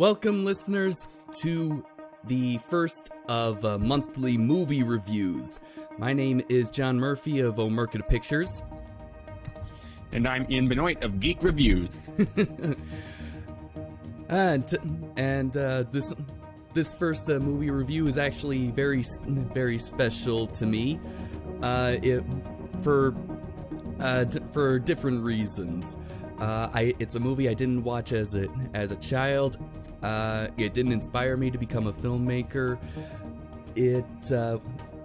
Welcome, listeners, to the first of monthly movie reviews. My name is John Murphy of O'Mercada Pictures. And I'm Ian Benoit of Geek Reviews. This first movie review is actually very special to me, for different reasons. It's a movie I didn't watch as a child. It didn't inspire me to become a filmmaker.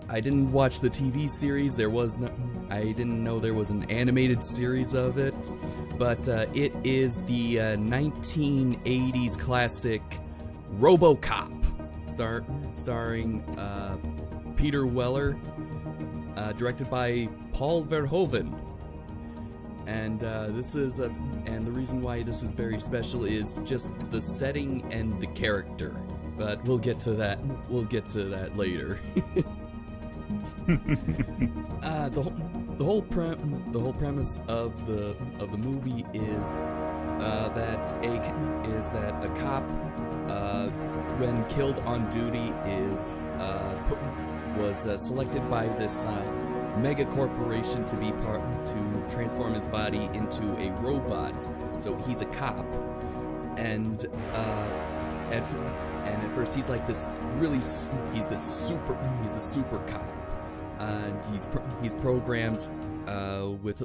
I didn't watch the TV series. I didn't know there was an animated series of it. But it is the 1980s classic RoboCop, starring Peter Weller, directed by Paul Verhoeven. And and the reason why this is very special is just the setting and the character. But we'll get to that. We'll get to that later. The whole premise of the movie is that a cop, when killed on duty, was selected by this mega corporation to transform his body into a robot. So he's a cop, and at first he's like this he's the super cop. He's programmed with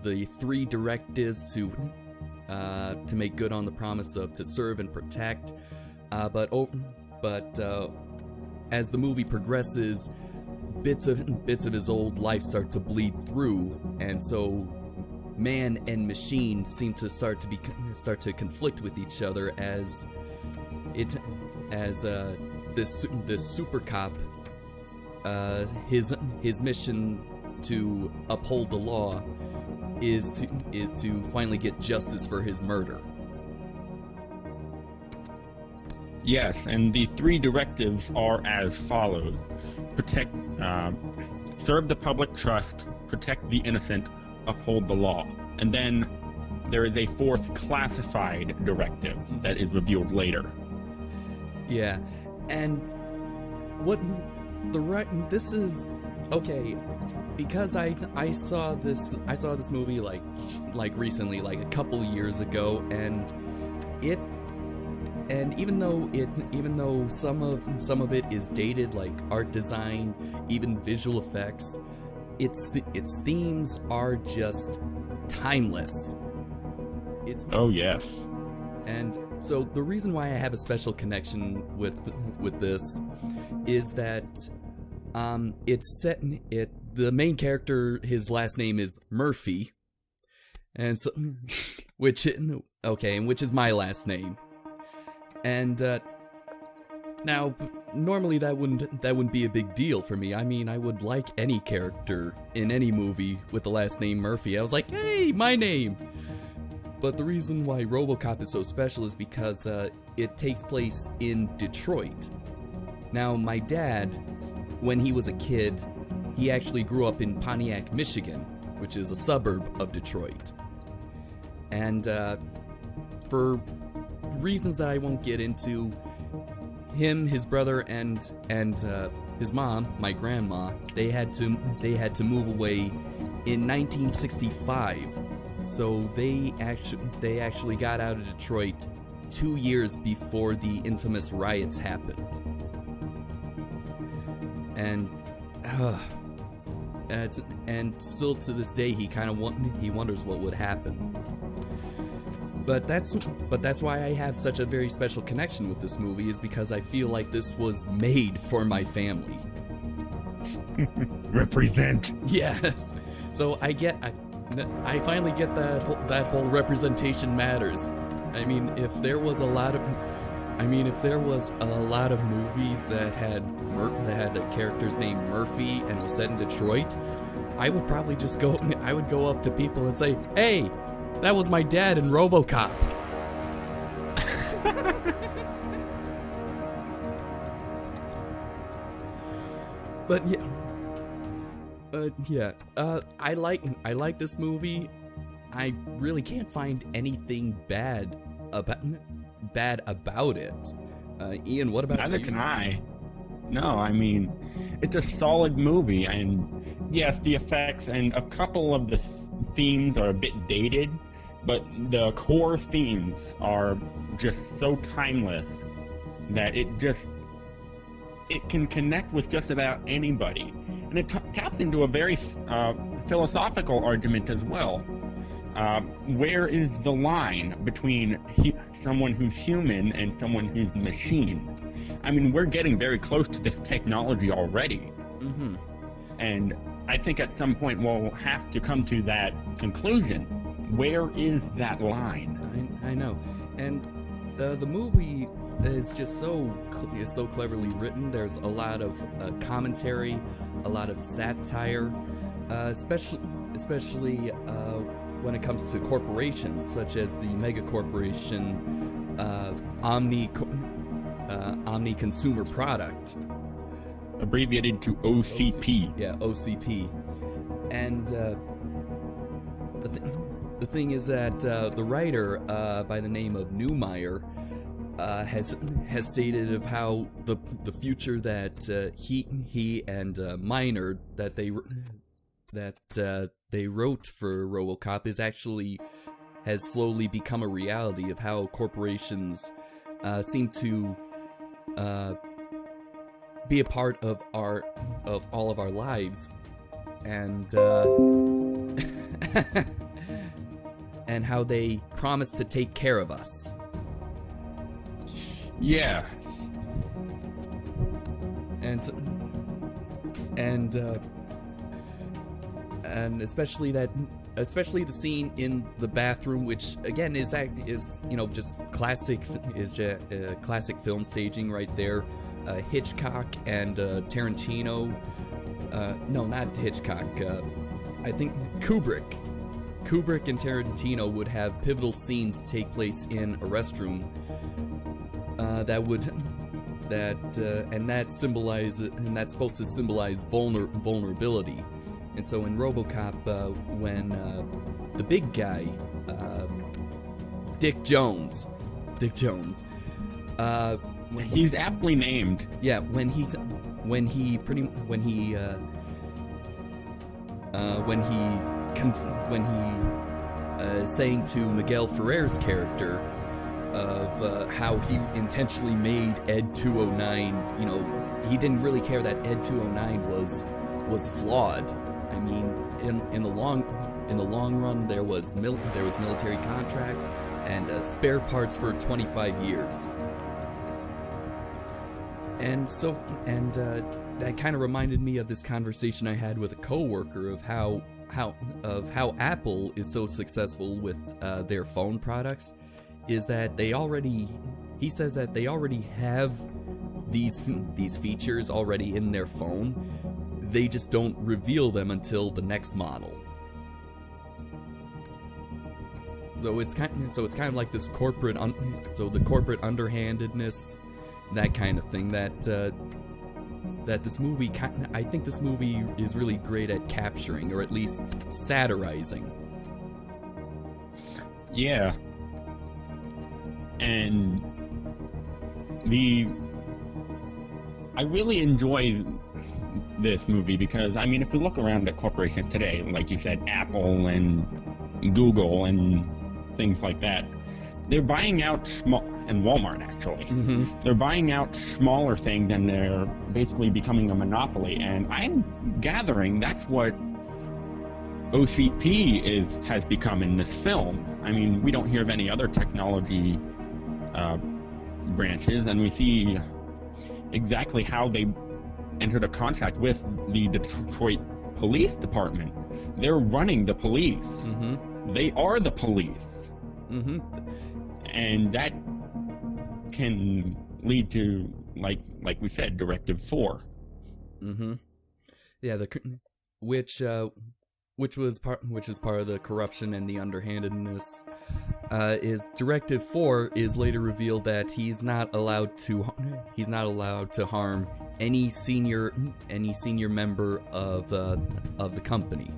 the three directives to make good on the promise to serve and protect. But as the movie progresses, bits of his old life start to bleed through, and so man and machine seem to start to conflict with each other as this super cop, his mission to uphold the law is to finally get justice for his murder. Yes, and the three directives are as follows: serve the public trust, protect the innocent, uphold the law. And then there is a fourth classified directive that is revealed later. Yeah, and this is okay, because I saw this movie like recently, like a couple years ago, and even though some of it is dated, like art design, even visual effects, its themes are just timeless. Oh yes. And so the reason why I have a special connection with this is that it's set in the main character, his last name is Murphy, and so which is my last name. And now, normally that wouldn't be a big deal for me. I mean, I would like any character in any movie with the last name Murphy. I was like, hey, my name. But the reason why RoboCop is so special is because it takes place in Detroit. Now, my dad, when he was a kid, he actually grew up in Pontiac, Michigan, which is a suburb of Detroit. And for reasons that I won't get into, him, his brother, and his mom, my grandma, they had to move away in 1965. So they actually got out of Detroit 2 years before the infamous riots happened. And still to this day he wonders what would happen. But that's why I have such a very special connection with this movie, is because I feel like this was made for my family. Represent. Yes. So I finally get that whole representation matters. I mean, if there was a lot of movies that had the characters named Murphy and was set in Detroit, I would probably go up to people and say, "Hey, that was my dad in RoboCop." But yeah, I like this movie. I really can't find anything bad bad about it. Ian, what about Neither you? can I. No, I mean, it's a solid movie, and yes, the effects and a couple of the themes are a bit dated, but the core themes are just so timeless that it can connect with just about anybody. And it taps into a very philosophical argument as well. Where is the line between someone who's human and someone who's machine? I mean, we're getting very close to this technology already. Mm-hmm. And I think at some point we'll have to come to that conclusion. Where is that line? I know. And the movie is just so cleverly written. There's a lot of commentary, a lot of satire, especially when it comes to corporations such as the mega corporation Omni Consumer Product, abbreviated to OCP. Yeah, OCP. And the thing is that the writer by the name of Neumeier has stated of how the future that he and Miner that they wrote for RoboCop has slowly become a reality of how corporations seem to be a part of all of our lives, and and how they promise to take care of us. Yeah. And especially the scene in the bathroom, which again is just classic film staging right there. Hitchcock and Tarantino. No, not Hitchcock. I think Kubrick and Tarantino would have pivotal scenes take place in a restroom. That's supposed to symbolize vulnerability. And so in RoboCop, when the big guy, Dick Jones, he's aptly named. Yeah, when he saying to Miguel Ferrer's character of how he intentionally made Ed 209. He didn't really care that Ed 209 was flawed. I mean, in the long run, there was military contracts and spare parts for 25 years. And that kind of reminded me of this conversation I had with a coworker of how Apple is so successful with their phone products, is that he says that they already have these features already in their phone. They just don't reveal them until the next model. So it's kind of like this corporate underhandedness, that kind of thing that this movie I think this movie is really great at capturing, or at least satirizing. Yeah. And I really enjoy this movie because, I mean, if we look around at corporations today, like you said, Apple and Google and things like that, they're buying out and Walmart actually. Mm-hmm. They're buying out smaller things and they're basically becoming a monopoly. And I'm gathering that's what OCP has become in this film. I mean, we don't hear of any other technology branches, and we see exactly how they entered a contract with the Detroit Police Department. They're running the police. Mm-hmm. They are the police. Mm-hmm. And that can lead to, like we said, Directive 4. Mm-hmm. Yeah, which is part of the corruption and the underhandedness. Is Directive 4 is later revealed that he's not allowed to harm any senior member of the company,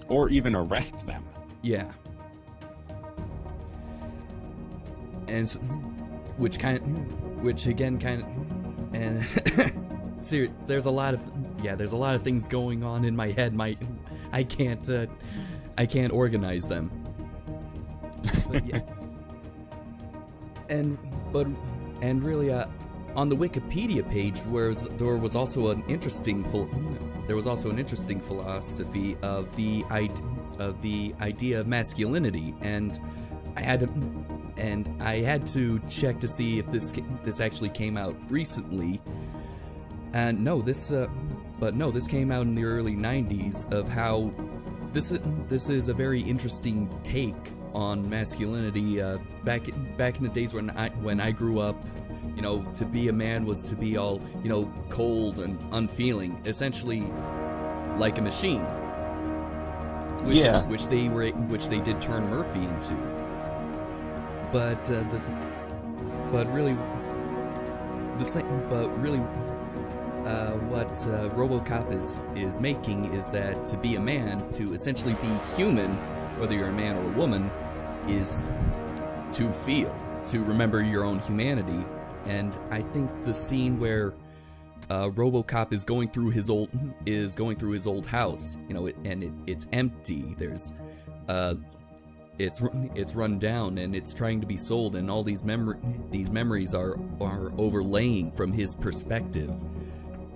or even arrest them. Yeah. and which again kind of, and there's a lot of things going on in my head. I can't organize them. But yeah. And really, on the Wikipedia page, there was also an interesting philosophy of the idea of masculinity, and I had to check to see if this actually came out recently. And no, this came out in the early 90s, of how this is a very interesting take on masculinity. Back in the days when I grew up, you know, to be a man was to be all, you know, cold and unfeeling, essentially like a machine. Which they did turn Murphy into. But what RoboCop is making is that to be a man, to essentially be human, whether you're a man or a woman, is to feel, to remember your own humanity. And I think the scene where RoboCop is going through his old house, you know, it's empty. There's it's run down and it's trying to be sold, and all these memories are overlaying from his perspective.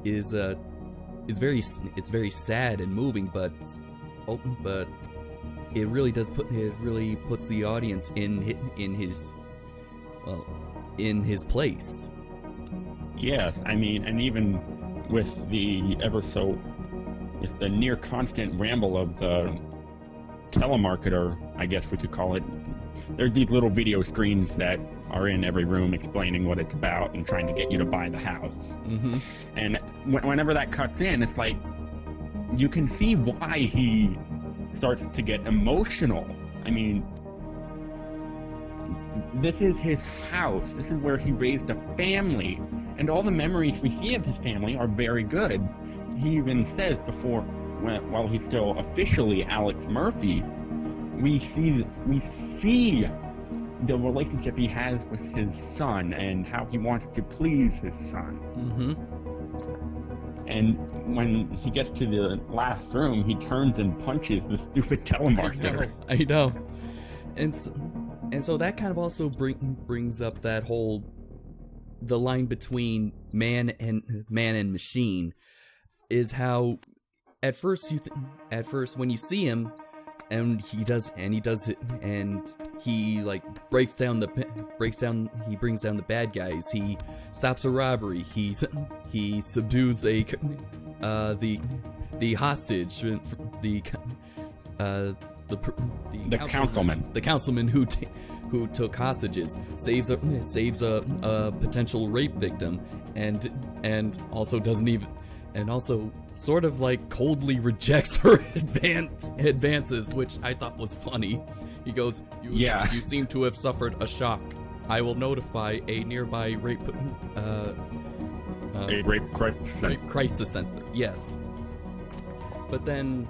It's very sad and moving, but it really puts the audience in his place. Yes, I mean, and even with the near constant ramble of the telemarketer, I guess we could call it. There's these little video screens that are in every room explaining what it's about and trying to get you to buy the house. Mm-hmm. And whenever that cuts in, it's like you can see why he starts to get emotional. I mean, this is his house. This is where he raised a family. And all the memories we see of his family are very good. He even says while he's still officially Alex Murphy, we see the relationship he has with his son and how he wants to please his son. Mm-hmm. And when he gets to the last room, he turns and punches the stupid telemarketer. I know. And so that kind of also brings up that whole, the line between man and machine, is how at first when you see him and he brings down the bad guys, he stops a robbery, he subdues the hostage, the councilman who took hostages, saves a potential rape victim, and also sort of like coldly rejects her advances, which I thought was funny. He goes, "You seem to have suffered a shock. I will notify a nearby rape crisis center." Yes. But then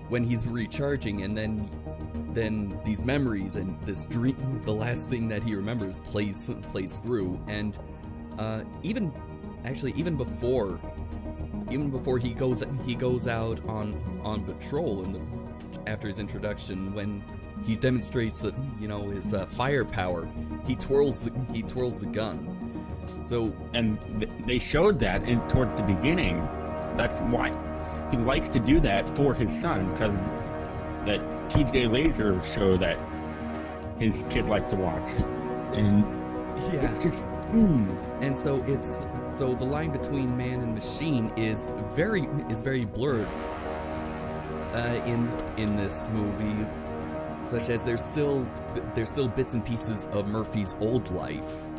when he's recharging, and then these memories and this dream, the last thing that he remembers plays through, and even before he goes out on patrol after his introduction, when he demonstrates that, you know, his firepower, he twirls the gun. So, and they showed that towards the beginning. That's why he likes to do that for his son, because that TJ Laser show that his kid liked to watch, and yeah, it just and so the line between man and machine is very blurred in this movie, such as there's still bits and pieces of Murphy's old life.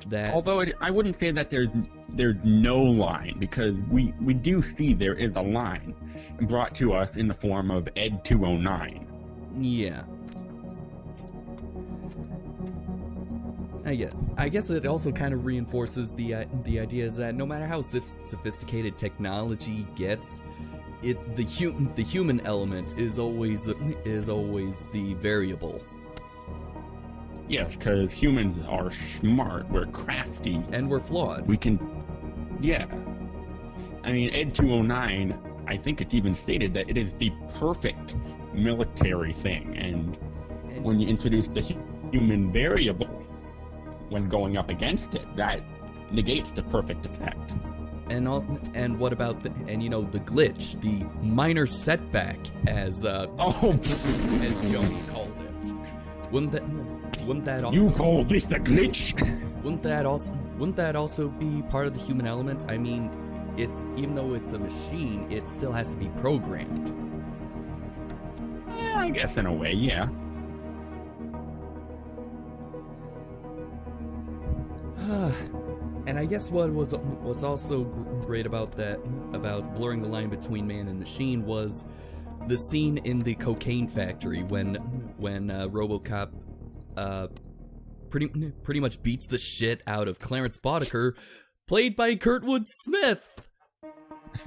That, although I wouldn't say that there's no line, because we do see there is a line brought to us in the form of Ed 209. Yeah. I guess it also kind of reinforces the idea is that no matter how sophisticated technology gets, the human element is always the variable. Yes, because humans are smart, we're crafty, And we're flawed. we can, yeah. I mean, Ed 209, I think it's even stated that it is the perfect military thing, and when you introduce the human variable when going up against it, that negates the perfect effect. And what about the glitch, the minor setback, as as Jones called it? Wouldn't that also? You call this a glitch? Wouldn't that also be part of the human element? I mean, even though it's a machine, it still has to be programmed. Yeah, I guess in a way, yeah. And I guess what's also great about blurring the line between man and machine was the scene in the cocaine factory when RoboCop pretty much beats the shit out of Clarence Boddicker, played by Kurtwood Smith,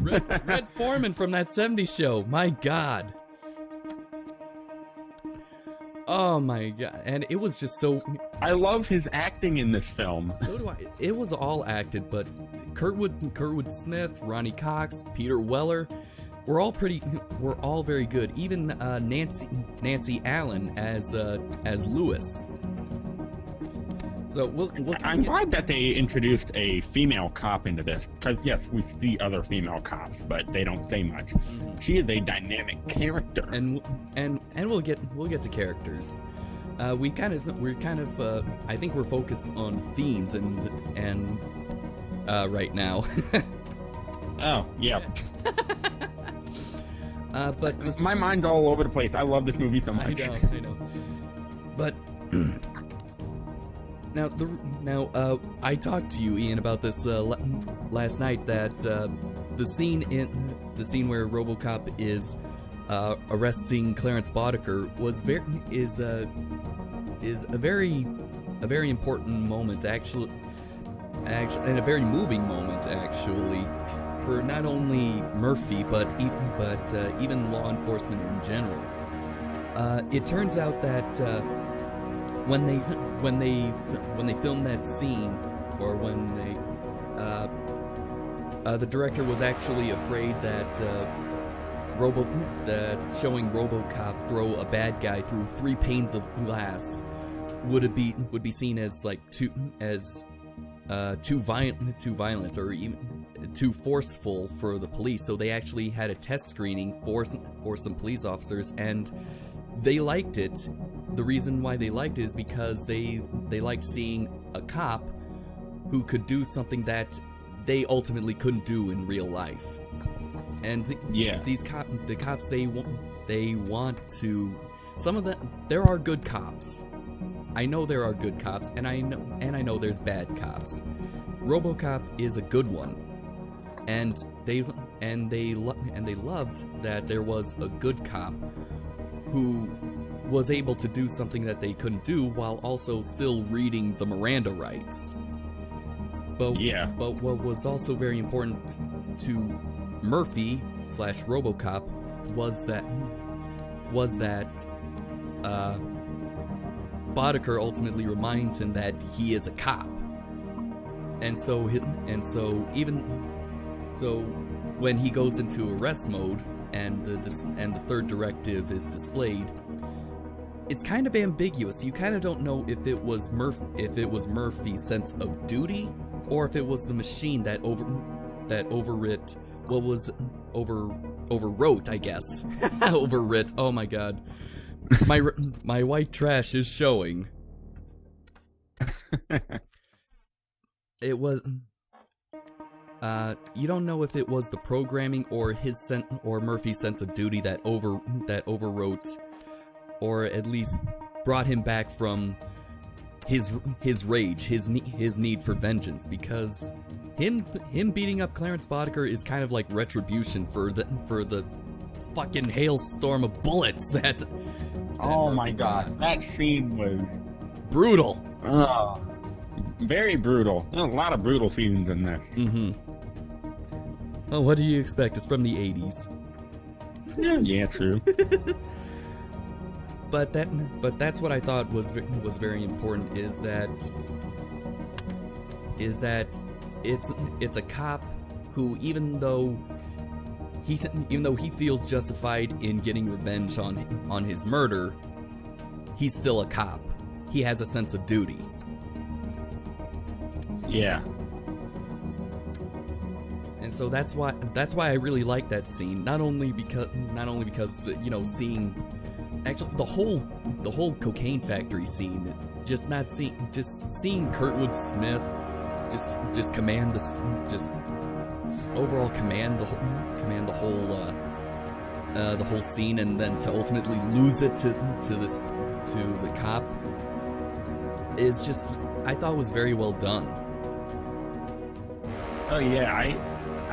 Red Foreman from that '70s show. My God. Oh my God, and it was just so... I love his acting in this film. So do I. It was all acted, but Kurtwood Smith, Ronnie Cox, Peter Weller, we're all very good. Even Nancy Allen as Lewis. So I'm glad that they introduced a female cop into this, because yes, we see other female cops, but they don't say much. Mm-hmm. She is a dynamic character, and we'll get to characters. We're kind of I think we're focused on themes and right now. Oh yeah. But my mind's all over the place. I love this movie so much. I know. But Now, I talked to you, Ian, about this last night. That the scene where RoboCop is arresting Clarence Boddicker is a very important moment, actually, and a very moving moment, actually, for not only Murphy but even law enforcement in general. It turns out that when they filmed that scene, or when the director was actually afraid that showing RoboCop throw a bad guy through 3 panes of glass would be seen as like too violent, or even too forceful for the police. So they actually had a test screening for some police officers, and they liked it. The reason why they liked it is because they liked seeing a cop who could do something that they ultimately couldn't do in real life. And the cops, they want to. Some of them, there are good cops. I know there are good cops, and I know there's bad cops. RoboCop is a good one, and they loved that there was a good cop who was able to do something that they couldn't do while also still reading the Miranda rights. But what was also very important to Murphy / RoboCop was that Boddicker ultimately reminds him that he is a cop, and so when he goes into arrest mode and the third directive is displayed, it's kind of ambiguous. You kind of don't know if it was Murphy's sense of duty, or if it was the machine that overwrote, I guess. Overwrit. Oh my God. My white trash is showing. It was. You don't know if it was the programming or Murphy's sense of duty that overwrote, or at least brought him back from his rage, his need for vengeance, because him beating up Clarence Boddicker is kind of like retribution for the fucking hailstorm of bullets that oh my God, that scene was brutal. Very brutal. There's a lot of brutal scenes in this. Mm-hmm. Well, what do you expect? It's from the 80s. Yeah, true. but that's what I thought was very important is that it's a cop who even though he feels justified in getting revenge on his murder, he's still a cop. He has a sense of duty. Yeah. And so that's why I really like that scene. Not only because seeing actually the whole cocaine factory scene, just seeing Kurtwood Smith just command overall command the whole scene, and then to ultimately lose it to the cop is just, I thought, was very well done. Oh yeah, I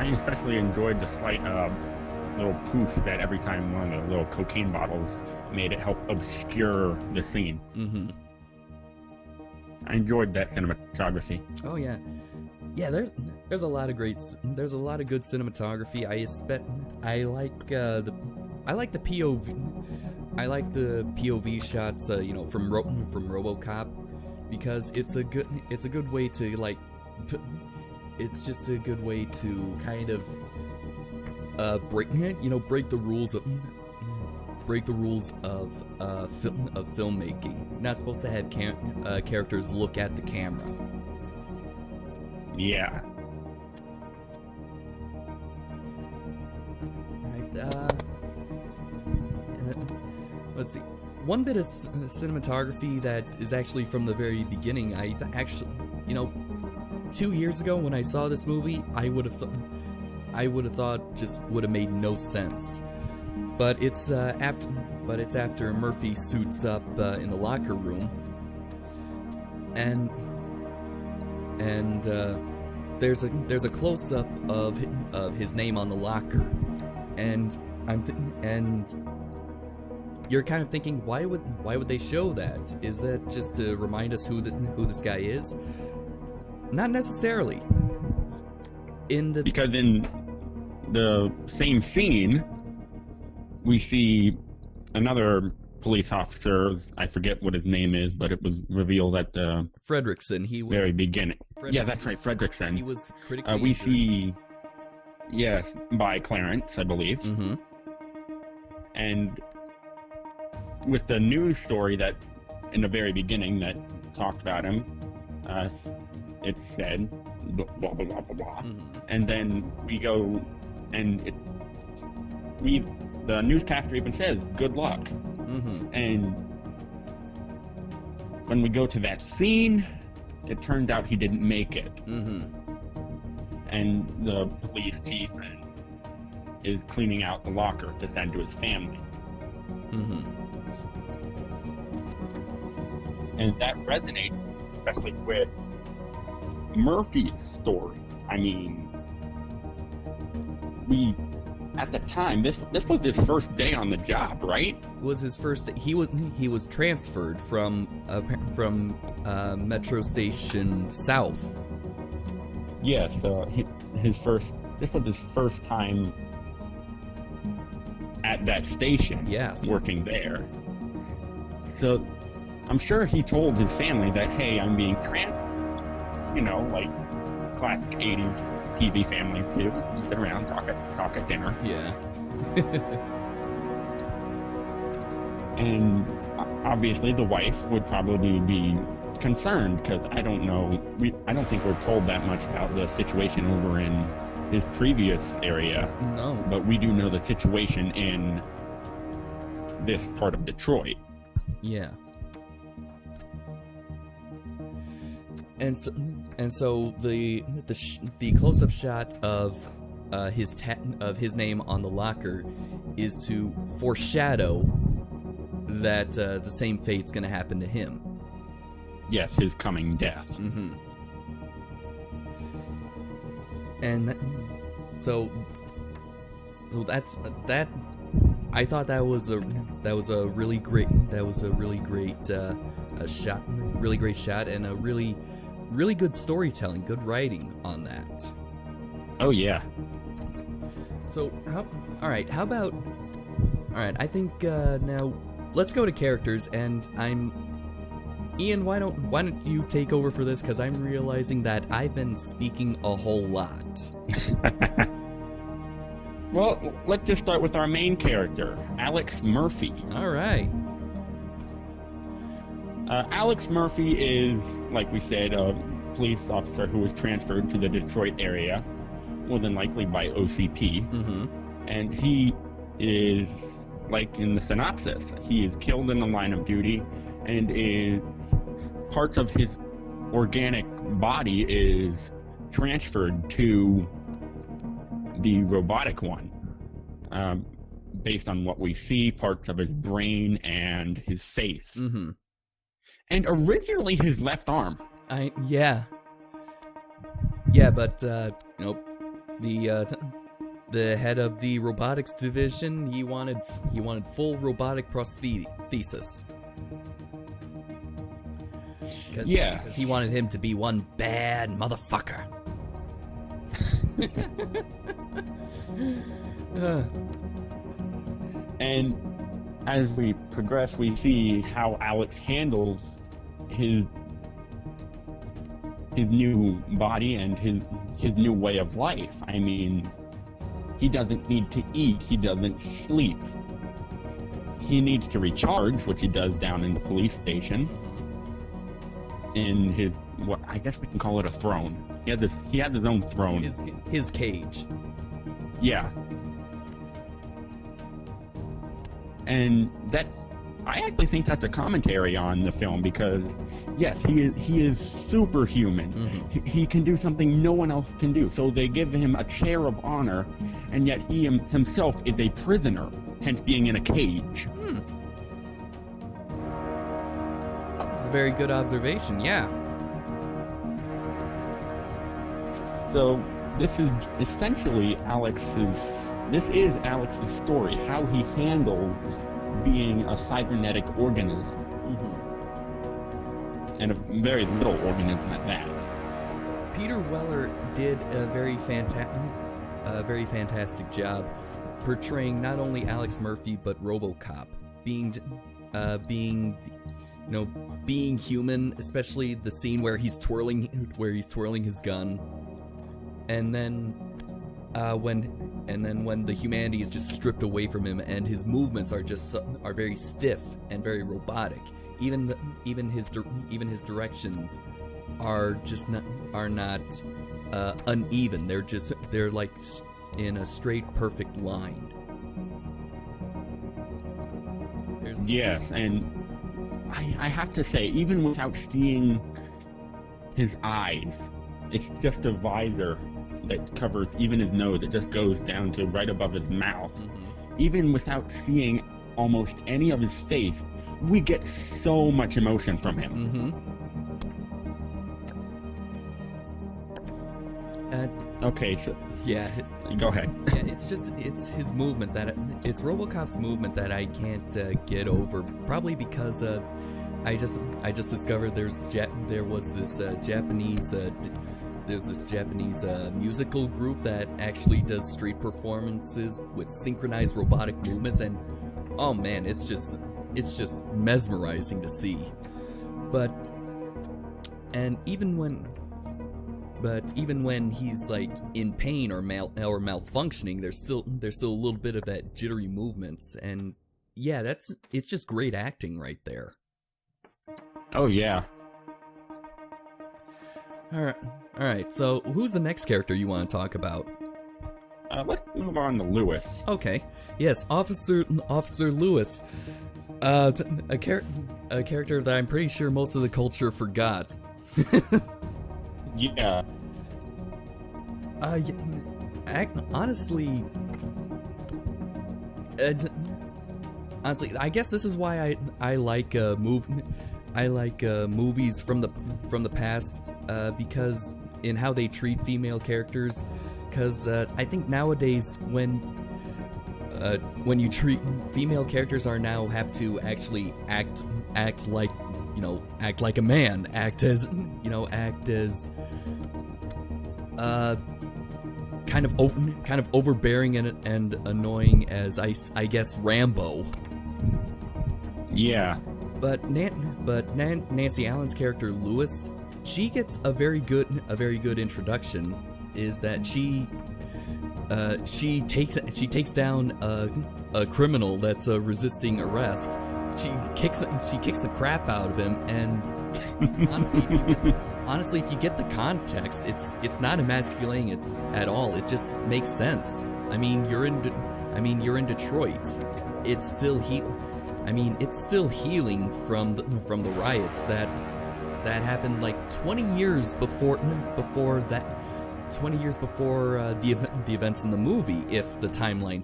especially enjoyed the slight little poof that every time one of the little cocaine bottles made it help obscure the scene. Mm-hmm. I enjoyed that cinematography. Oh yeah. Yeah, there's a lot of good cinematography. I like the POV shots, from RoboCop, because it's a good way to it's just a good way to kind of break the rules of filmmaking. You're not supposed to have characters look at the camera. Yeah. Let's see. One bit of cinematography that is actually from the very beginning. 2 years ago when I saw this movie, I would have thought just would have made no sense. But it's after Murphy suits up in the locker room, and there's a close up of his name on the locker, and you're kind of thinking, why would they show that? Is that just to remind us who this guy is? Not necessarily. Because in the same scene, we see another police officer. I forget what his name is, but it was revealed at the Fredrickson. He was very beginning. Yeah, that's right, Fredrickson. He was critically we injured. see, yes, by Clarence, I believe. Mm-hmm. And with the news story that in the very beginning that talked about him, it said blah blah blah blah blah, and then we go and the newscaster even says good luck, and when we go to that scene, it turns out he didn't make it, and the police chief is cleaning out the locker to send to his family. And that resonates especially with Murphy's story. I mean, at the time, this was his first day on the job, right? Was his first. He was transferred from Metro Station South. Yeah, so this was his first time at that station. Yes. Working there. So I'm sure he told his family that, hey, I'm being transferred. Like classic 80s TV families do. You sit around, talk at dinner. Yeah. And obviously the wife would probably be concerned, because I don't think we're told that much about the situation over in his previous area. No. But we do know the situation in this part of Detroit. Yeah. And so the close-up shot of his name on the locker is to foreshadow that the same fate's going to happen to him. Yes, his coming death. And so that's that. I thought that was a really great shot, really great shot, and a really good storytelling, good writing on that. Oh yeah. So, I think now let's go to characters, and Ian, why don't you take over for this, because I'm realizing that I've been speaking a whole lot. Well, let's just start with our main character, Alex Murphy. All right. Alex Murphy is, like we said, a police officer who was transferred to the Detroit area, more than likely by OCP. Mm-hmm. And he is, like in the synopsis, he is killed in the line of duty, and parts of his organic body is transferred to the robotic one. Based on what we see, parts of his brain and his face. Mm-hmm. And originally his left arm. Yeah, but the head of the robotics division, he wanted full robotic prosthesis. Because he wanted him to be one bad motherfucker. And as we progress, we see how Alex handles his new body and his new way of life. I mean, he doesn't need to eat, he doesn't sleep. He needs to recharge, which he does down in the police station. In his, what I guess we can call it a throne. He had his own throne. His cage. Yeah. And I actually think that's a commentary on the film, because yes, he is superhuman. Mm-hmm. He can do something no one else can do. So they give him a chair of honor, and yet he himself is a prisoner, hence being in a cage. It's a very good observation, yeah. So this is essentially Alex's story, how he handled being a cybernetic organism. Mm-hmm. And a very little organism at that. Peter Weller did a very fantastic job portraying not only Alex Murphy but RoboCop, being human, especially the scene where he's twirling his gun, and then when the humanity is just stripped away from him and his movements are very stiff and very robotic. Even his directions are not uneven. They're like in a straight, perfect line. Yes, and I have to say, even without seeing his eyes, it's just a visor that covers even his nose. It just goes down to right above his mouth. Mm-hmm. Even without seeing almost any of his face, we get so much emotion from him. Mm-hmm. Okay, so yeah, go ahead. Yeah, it's his movement it's RoboCop's movement that I can't get over. Probably because I just discovered there was this Japanese musical group that actually does street performances with synchronized robotic movements, and oh man, it's just mesmerizing to see. But even when he's like in pain or malfunctioning, there's still a little bit of that jittery movements, and yeah, it's just great acting right there. Oh yeah. All right. So who's the next character you want to talk about? Let's move on to Lewis. Okay. Yes, Officer Lewis. A character that I'm pretty sure most of the culture forgot. Yeah. Honestly, I guess this is why I like movies from the past, because in how they treat female characters. Because I think nowadays when you treat female characters have to actually act like a man, act as kind of overbearing and annoying as I guess Rambo. Yeah. But Nancy Allen's character Lewis, she gets a very good introduction. Is that she takes down a criminal that's resisting arrest. She kicks the crap out of him, and honestly, if you get the context, it's not emasculating it at all. It just makes sense. I mean, you're in Detroit. It's still healing from the riots that happened like 20 years before that. 20 years before the events in the movie, if the timeline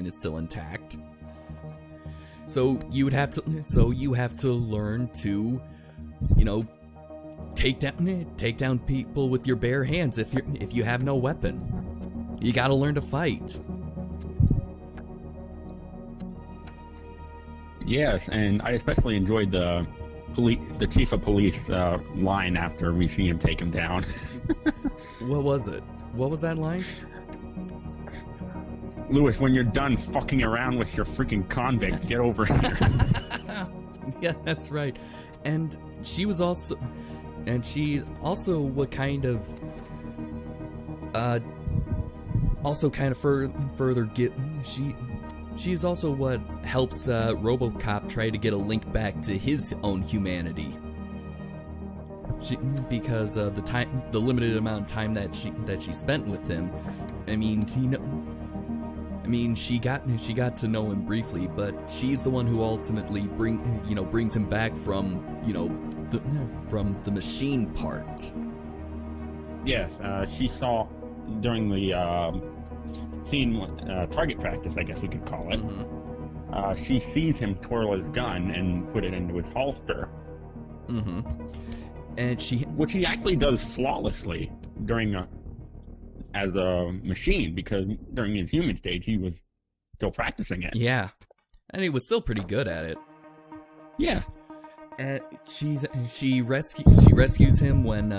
is still intact. So you have to learn to, take down people with your bare hands if you have no weapon. You got to learn to fight. Yes, and I especially enjoyed the chief of police line after we see him take him down. What was it? What was that line? Lewis, when you're done fucking around with your freaking convict, get over here. Yeah, that's right. And she also what kind of further get she's also what helps RoboCop try to get a link back to his own humanity. Because the limited amount of time that she spent with him, she got to know him briefly, but she's the one who ultimately brings him back from the machine part. Yes, she saw during the scene, target practice, I guess we could call it. Mm-hmm. She sees him twirl his gun and put it into his holster. Mm-hmm. And which he actually does flawlessly as a machine, because during his human stage he was still practicing it. Yeah, and he was still pretty good at it. Yeah. And she rescues him when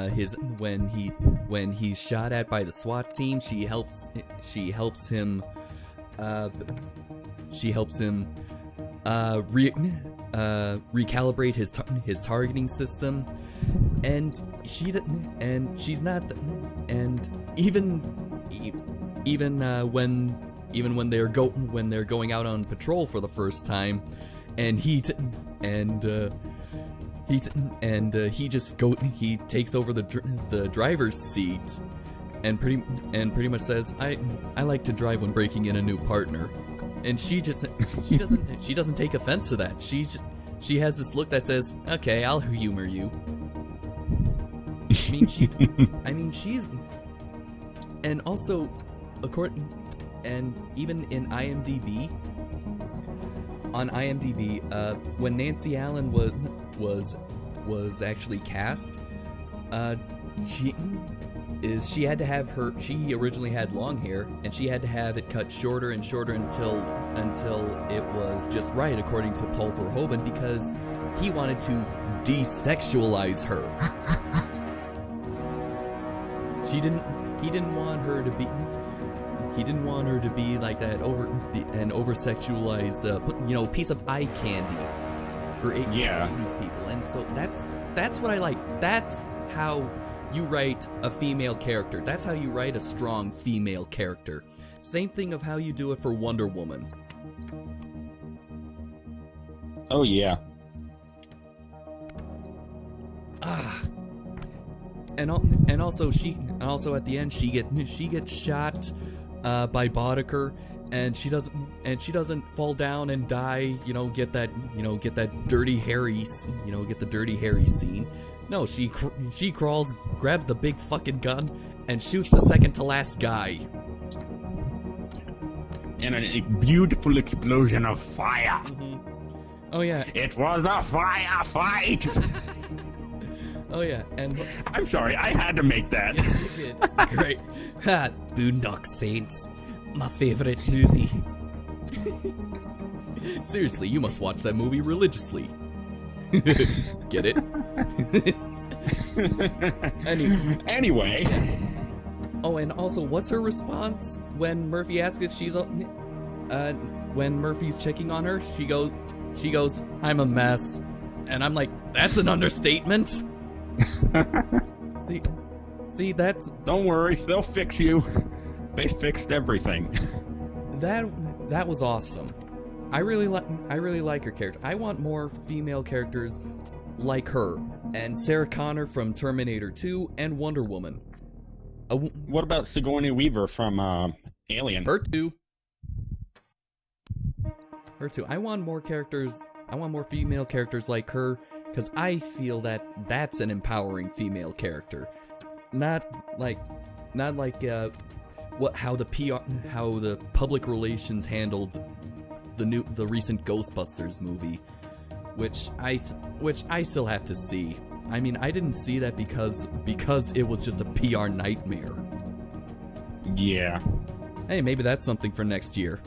he's shot at by the SWAT team. She helps him recalibrate his targeting system, and even when they're going out on patrol for the first time, and he takes over the driver's seat and pretty much says, I like to drive when breaking in a new partner. And she doesn't take offense to that. She has this look that says, okay, I'll humor you. She's, and also and even in IMDb, when Nancy Allen was actually cast, she originally had long hair, and she had to have it cut shorter and shorter until it was just right, according to Paul Verhoeven, because he wanted to desexualize her. He didn't want her to be like that over-sexualized piece of eye candy for 80s people. And so that's what I like. That's how you write a female character. That's how you write a strong female character. Same thing of how you do it for Wonder Woman. Oh yeah. And also at the end she gets shot by Boddicker, and she doesn't fall down and die. Get the dirty hairy scene. No, she crawls, grabs the big fucking gun, and shoots the second to last guy. And a beautiful explosion of fire. Mm-hmm. Oh yeah. It was a firefight. Oh yeah, and I'm sorry, I had to make that. Yes, you did. Great. Boondock Saints, my favorite movie. Seriously, you must watch that movie religiously. Get it? Anyway. Oh, and also, what's her response when Murphy asks if she's when Murphy's checking on her? She goes, She goes, "I'm a mess," and I'm like, "That's an understatement." See, that's... Don't worry, they'll fix you. They fixed everything. That was awesome. I really like her character. I want more female characters like her, and Sarah Connor from Terminator 2 and Wonder Woman. What about Sigourney Weaver from Alien? Her too. I want more characters. I want more female characters like her, because I feel that that's an empowering female character. Not like how the public relations handled the recent Ghostbusters movie, which I still have to see. I mean, I didn't see that because it was just a PR nightmare. Yeah. Hey, maybe that's something for next year.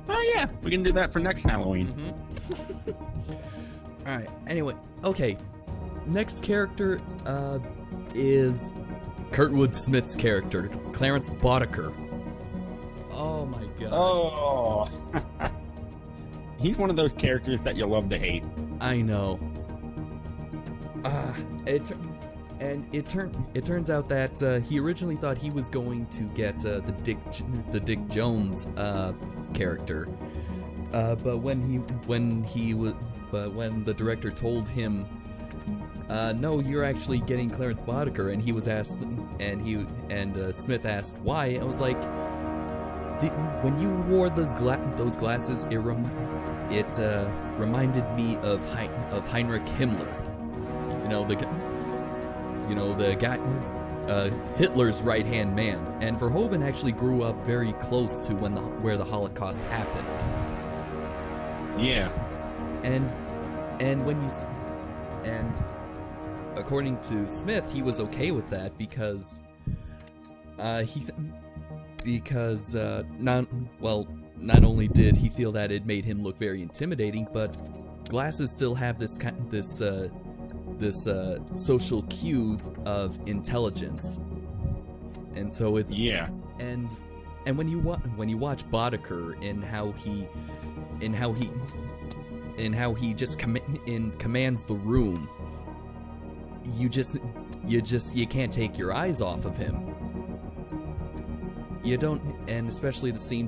Oh yeah, we can do that for next Halloween. Mm-hmm. Alright, anyway, okay. Next character is Kurtwood Smith's character, Clarence Boddicker. Oh my god. Oh. He's one of those characters that you love to hate. I know. It turns out that he originally thought he was going to get the Dick Jones character, but when the director told him, no, you're actually getting Clarence Boddicker, and he was asked, and Smith asked why, I was like, when you wore those glasses, it reminded me of Heinrich Himmler. The guy, Hitler's right-hand man. And Verhoeven actually grew up very close to where the Holocaust happened. Yeah. And according to Smith, he was okay with that because not only did he feel that it made him look very intimidating, but glasses still have this social cue of intelligence, and so it and when you watch Boddicker and how he just commands the room, you can't take your eyes off of him. You don't, and especially the scene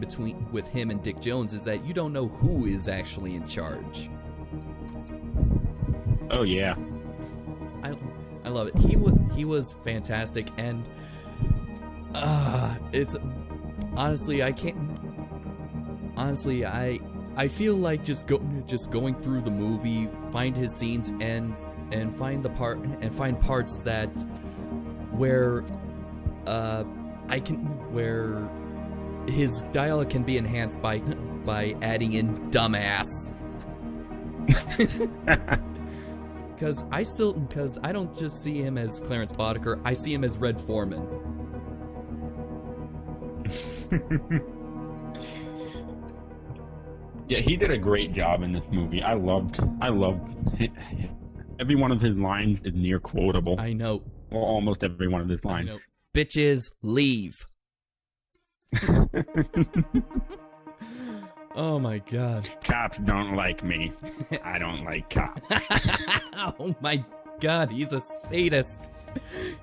with him and Dick Jones is that you don't know who is actually in charge. Oh yeah. I love it. He was fantastic, and it's honestly I feel like just going through the movie, find his scenes and find parts that where where his dialogue can be enhanced by adding in dumbass. Because I don't just see him as Clarence Boddicker, I see him as Red Foreman. Yeah, he did a great job in this movie. I loved every one of his lines is near quotable. I know. Well, almost every one of his lines. I know. Bitches, leave. Oh my god. Cops don't like me. I don't like cops. Oh my god, he's a sadist.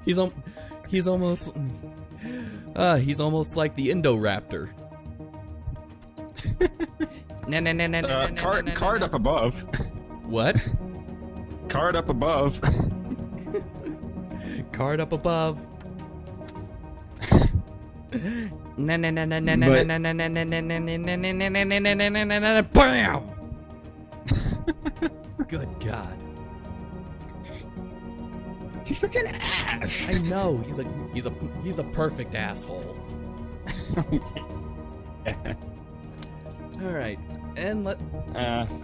He's almost like the Indoraptor. Card up above. What? Card up above. Card up above. Bam! Good God. He's such an ass. I know. He's a perfect asshole. All right. And all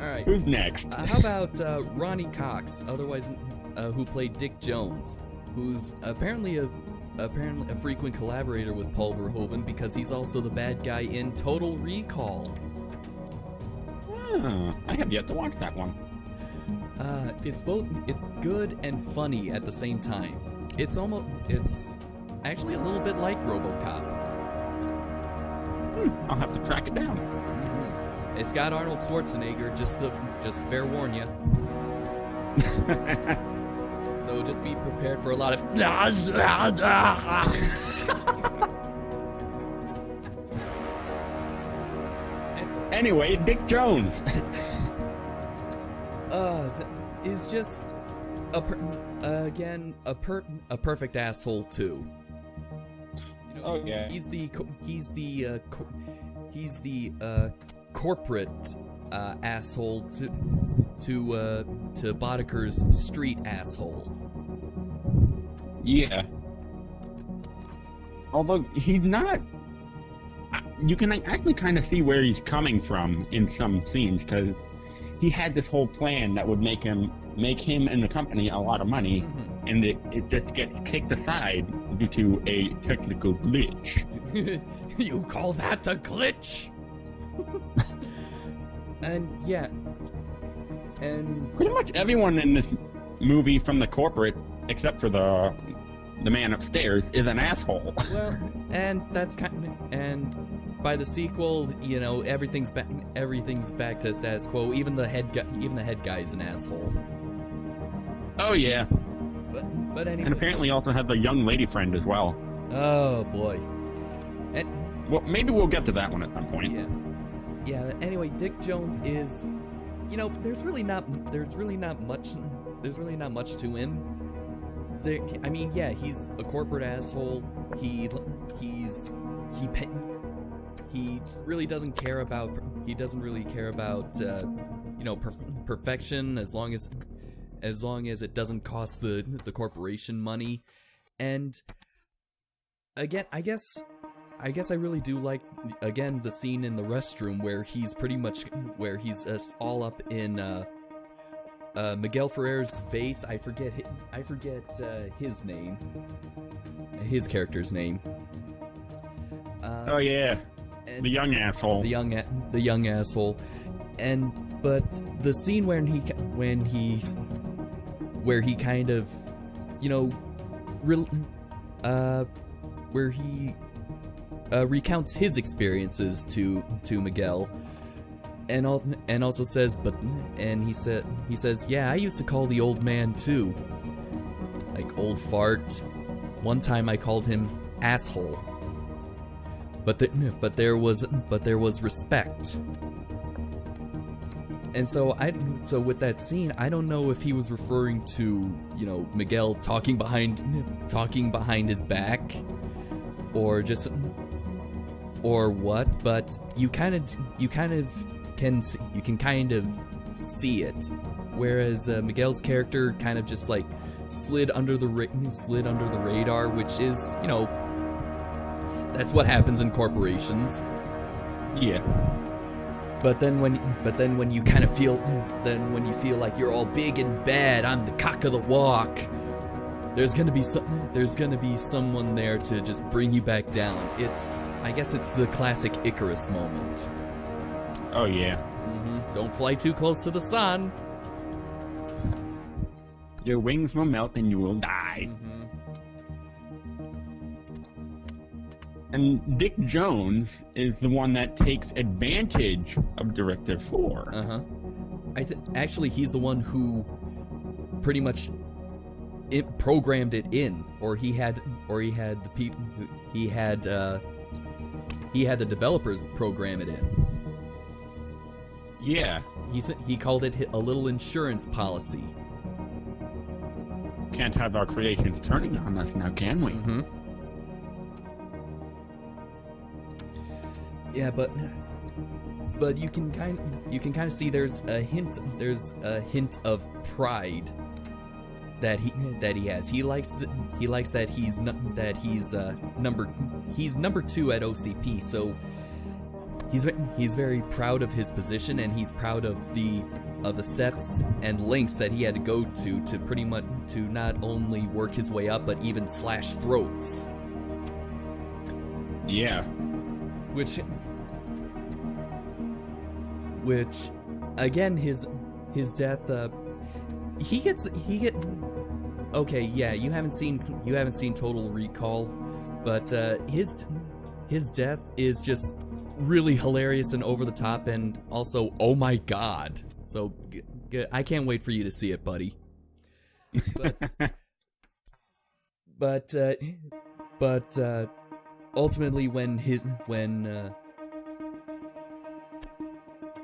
right. Who's next? How about Ronnie Cox, otherwise who played Dick Jones, who's apparently a frequent collaborator with Paul Verhoeven because he's also the bad guy in Total Recall. Oh, I have yet to watch that one. It's good and funny at the same time. It's actually a little bit like RoboCop. I'll have to track it down. It's got Arnold Schwarzenegger, just fair warn you. So just be prepared for a lot of. Anyway, Dick Jones. Is just a perfect asshole too. You know, Oh yeah. He's the corporate asshole to Bodeker's street asshole. Yeah. Although he's not, you can actually kind of see where he's coming from in some scenes, because he had this whole plan that would make him and the company a lot of money, and it just gets kicked aside due to a technical glitch. You call that a glitch? And yeah, and Pretty much everyone in this movie from the corporate, except for the man upstairs, is an asshole. well, and that's and by the sequel, you know, everything's back to status quo. Even the head guy's an asshole. Oh yeah. But anyway. And apparently also has a young lady friend as well. Oh boy. And Well, maybe we'll get to that one at some point. yeah. Anyway, Dick Jones is, you know, there's really not much to him. I mean, yeah, he's a corporate asshole. He really doesn't care about you know, perfection, as long as it doesn't cost the corporation money. And again, I guess I really do like, again, the scene in the restroom where he's all up in Miguel Ferrer's face. I forget his name, his character's name. Oh yeah, the young asshole. The young asshole. But the scene where he kind of, you know, where he recounts his experiences to Miguel, and also says, he says, yeah, I used to call the old man too, like old fart. One time I called him asshole, but there was respect. And so with that scene, I don't know if he was referring to, you know, Miguel talking behind his back, or what, but you can kind of see it. Whereas Miguel's character kind of just like slid under the radar, which is, you know, that's what happens in corporations. Yeah. But then when you feel like you're all big and bad, I'm the cock of the walk, there's gonna be someone there to just bring you back down. I guess it's the classic Icarus moment. Oh yeah. Don't fly too close to the sun. Your wings will melt and you will die. And Dick Jones is the one that takes advantage of Directive 4. Actually, he's the one who pretty much programmed it in, or he had the people, he had the developers program it in. Yeah. He called it a little insurance policy. Can't have our creations turning on us now, can we? Yeah, but you can kind of see there's a hint of pride that he has. He likes that he's number 2 at OCP, so he's very proud of his position, and he's proud of the steps and lengths that he had to go to pretty much to not only work his way up, but even slash throats. Yeah. Which again, his death, he get okay, yeah, you haven't seen Total Recall, but his death is just really hilarious and over the top, and also, oh my god. So, I can't wait for you to see it, buddy. But ultimately, when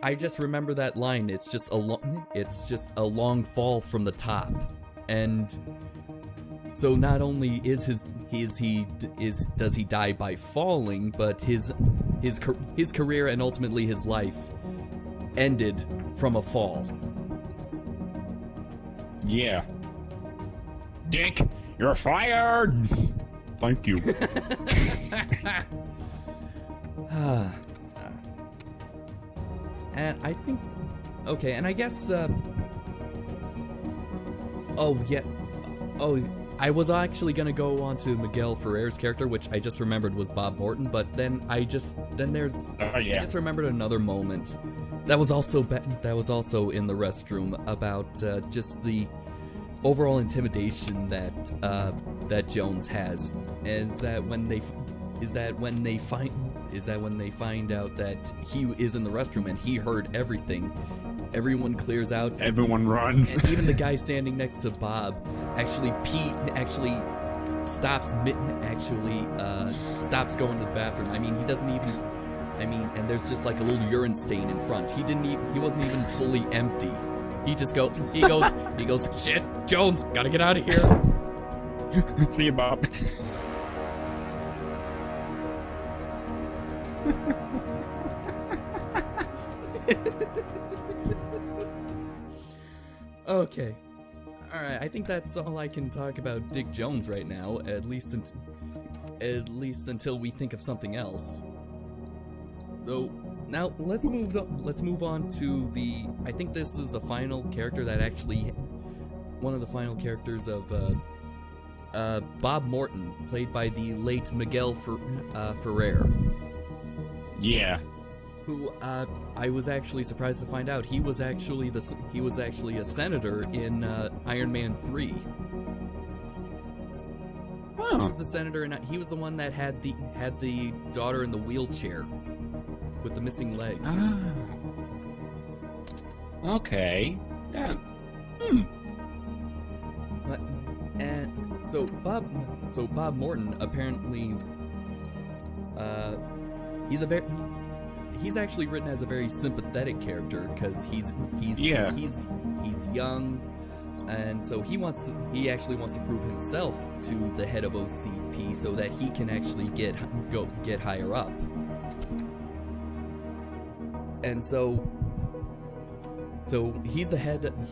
I just remember that line. It's just a long fall from the top, and so not only does he die by falling, but his career and ultimately his life ended from a fall. Yeah. Dick, you're fired. Thank you. And I think, okay, and I guess, I was actually gonna go on to Miguel Ferrer's character, which I just remembered was Bob Morton, but then I just remembered another moment that was also in the restroom about just the overall intimidation that Jones has, is that when they find out that he is in the restroom and he heard everything, everyone clears out. Everyone runs. And even the guy standing next to Bob actually stops going to the bathroom. I mean, he doesn't even. I mean, and there's just like a little urine stain in front. He wasn't even fully empty. He goes, shit, Jones, gotta get out of here. See you, Bob. Okay. Alright, I think that's all I can talk about Dick Jones right now, at least until we think of something else. So, now let's move on to I think this is the final character one of the final characters of Bob Morton, played by the late Miguel Ferrer. Yeah. Who I was actually surprised to find out he was actually a senator in Iron Man 3. Oh. He was the senator, and he was the one that had the daughter in the wheelchair with the missing leg. Ah. Okay. Yeah. And so Bob Morton apparently he's actually written as a very sympathetic character, because he's young, and so he actually wants to prove himself to the head of OCP so that he can actually get higher up. And so he's the head of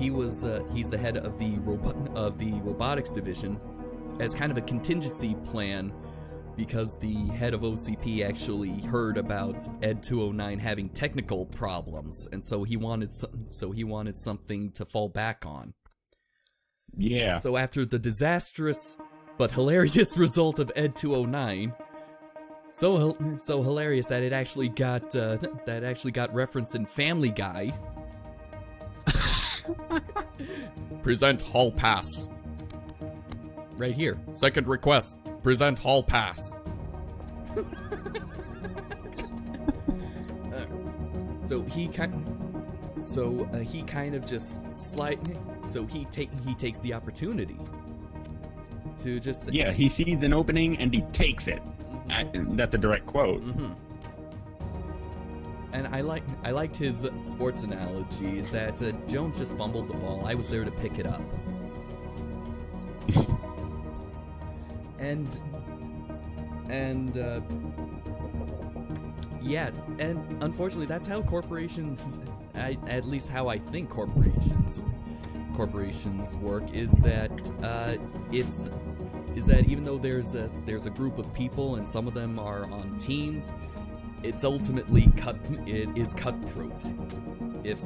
the robotics division as kind of a contingency plan, because the head of OCP actually heard about Ed 209 having technical problems, and so he wanted something to fall back on. Yeah. So after the disastrous but hilarious result of Ed 209, so hilarious that it actually got referenced in Family Guy. Present hall pass. Right here. Second request. Present hall pass. So he takes the opportunity to just. Yeah, he sees an opening and he takes it. That's a direct quote. Mm-hmm. And I liked his sports analogy, is that Jones just fumbled the ball. I was there to pick it up. And unfortunately, that's how corporations, at least how I think corporations work, is that even though there's a group of people and some of them are on teams, it's ultimately cutthroat. If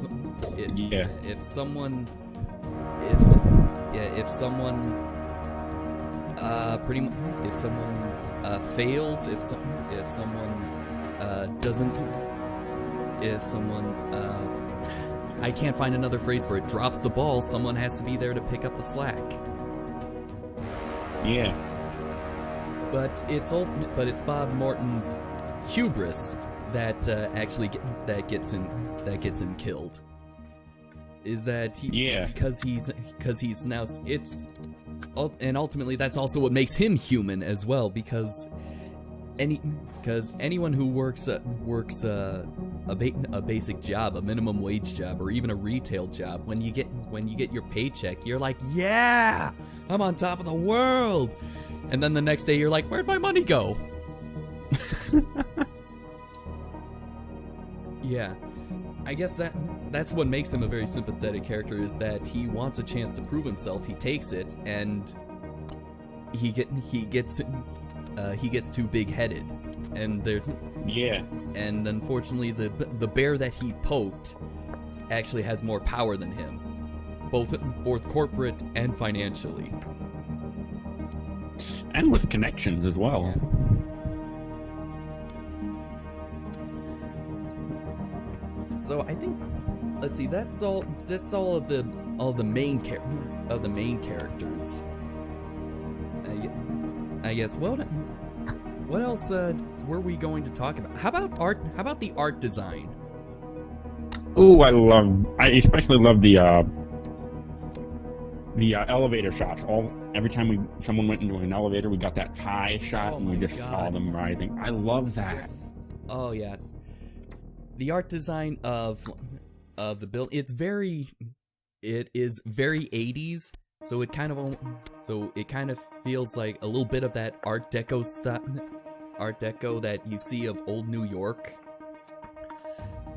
someone fails, if someone I can't find another phrase for it, drops the ball, someone has to be there to pick up the slack. Yeah. But it's Bob Morton's hubris that that gets him killed. Is that because he's now and ultimately that's also what makes him human as well, because anyone who works a basic job, a minimum wage job, or even a retail job, when you get your paycheck, you're like, yeah, I'm on top of the world, and then the next day you're like, where'd my money go? Yeah, I guess that's what makes him a very sympathetic character, is that he wants a chance to prove himself. He takes it, and he gets too big-headed, and and unfortunately the bear that he poked actually has more power than him, both corporate and financially, and with connections as well. Yeah. So I think, let's see, that's all of the main characters. I guess what else were we going to talk about? How about art? How about the art design? Ooh, I especially love the elevator shots. Every time someone went into an elevator, we got that high shot, and we just saw them rising. I love that. Oh yeah. The art design of the build, it is very 80s, so it kind of feels like a little bit of that Art Deco that you see of old New York,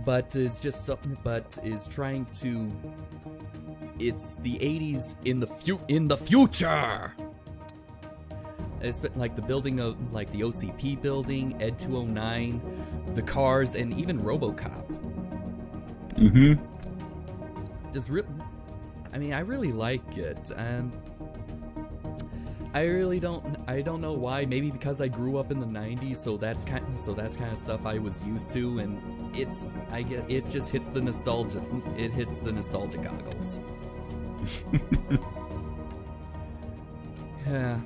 but is trying to, it's the 80s in the future. It's like the building of, like, the OCP building, Ed 209, the cars, and even RoboCop. Mm-hmm. I really like it. I don't know why. Maybe because I grew up in the 90s, so that's kind of stuff I was used to, and it just hits the nostalgia. It hits the nostalgia goggles. Yeah.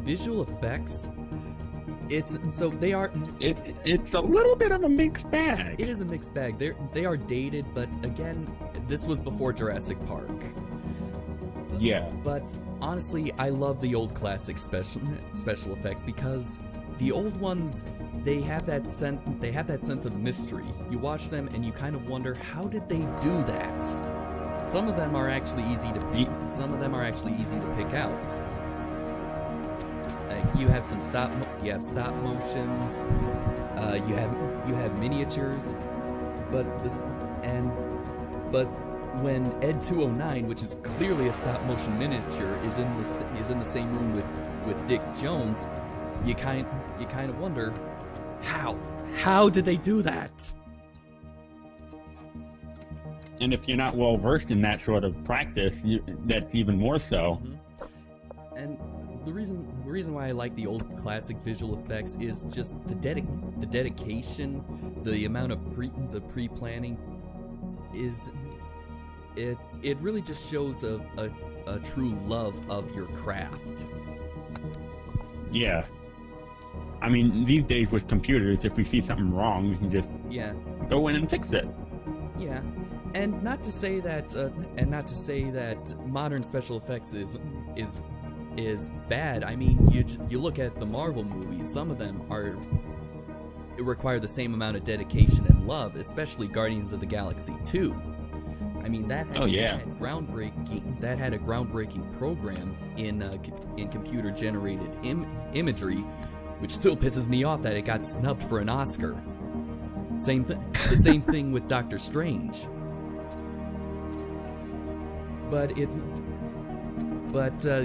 Visual effects. It's a little bit of a mixed bag. It is a mixed bag. They are dated, but again, this was before Jurassic Park. Yeah. But honestly, I love the old classic special effects, because the old ones, they have that sense of mystery. You watch them and you kind of wonder, how did they do that? Some of them are actually easy to pick. Some of them are actually easy to pick out. You have stop motions. You have miniatures, but when Ed 209, which is clearly a stop motion miniature, is in the same room with Dick Jones, you kind of wonder, how did they do that? And if you're not well versed in that sort of practice, that's even more so. Mm-hmm. And the reason why I like the old classic visual effects is just the dedication, the amount of pre-planning it really just shows a true love of your craft. Yeah. I mean, these days with computers, if we see something wrong, we can just go in and fix it. Yeah. And not to say that modern special effects is bad. I mean, you look at the Marvel movies, some of them require the same amount of dedication and love, especially Guardians of the Galaxy 2. I mean, that had a groundbreaking program in computer generated imagery, which still pisses me off that it got snubbed for an Oscar. The same thing with Doctor Strange. But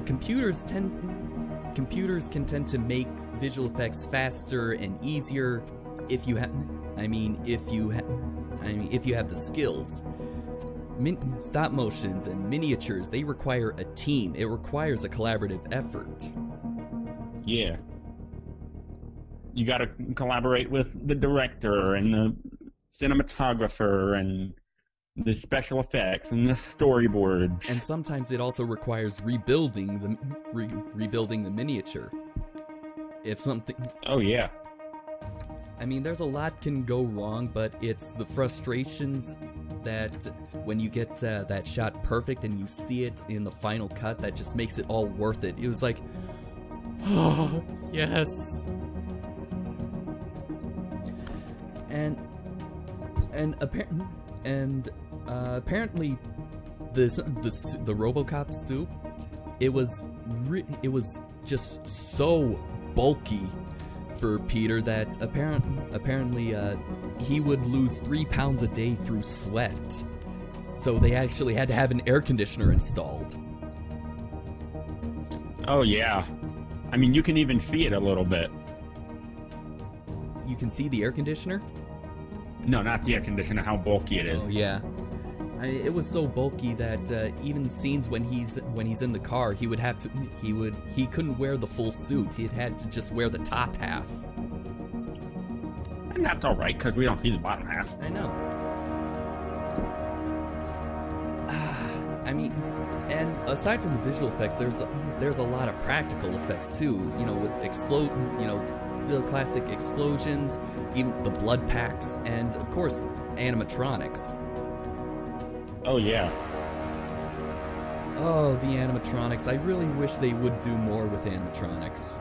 computers can tend to make visual effects faster and easier if you have the skills. Stop motions and miniatures, they require a team. It requires a collaborative effort. Yeah. You got to collaborate with the director and the cinematographer and the special effects and the storyboards. And sometimes it also requires rebuilding the miniature. If something. Oh yeah. I mean, there's a lot can go wrong, but it's the frustrations that when you get that shot perfect and you see it in the final cut, that just makes it all worth it. It was like, oh, yes. And apparently the RoboCop suit, it was just so bulky for Peter that apparently he would lose 3 pounds a day through sweat. So they actually had to have an air conditioner installed. Oh yeah. I mean, you can even see it a little bit. You can see the air conditioner? No, not the air conditioner, how bulky it is. Oh yeah. It was so bulky that even scenes when he's in the car, he couldn't wear the full suit. He had to just wear the top half. And that's all right, because we don't see the bottom half. I know. I mean, and aside from the visual effects, there's a lot of practical effects too. You know, with the classic explosions, even the blood packs, and of course animatronics. Oh yeah. Oh, the animatronics. I really wish they would do more with animatronics.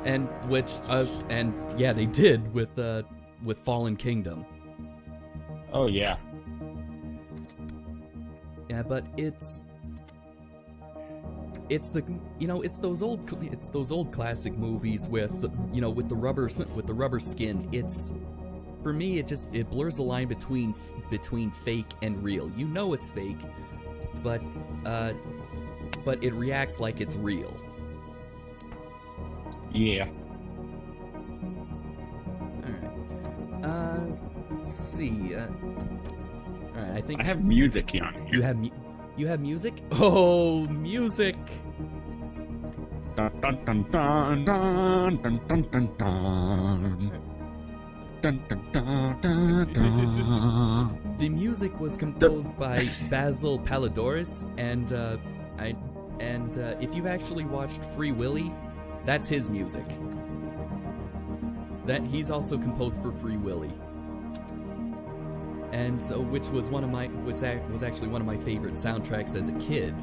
And yeah, they did with Fallen Kingdom. Oh yeah. Yeah, but it's those old classic movies with the rubber skin. It's, for me, it blurs the line between fake and real. You know it's fake, but it reacts like it's real. Yeah. Alright. Let's see. Alright, I think I have music here. You have music? Oh, music! Dun dun dun dun dun dun dun dun dun. Dun, dun, dun, dun, dun. The music was composed by Basil Palladores, and if you've actually watched Free Willy, that's his music. That he's also composed for Free Willy, and so which was actually one of my favorite soundtracks as a kid.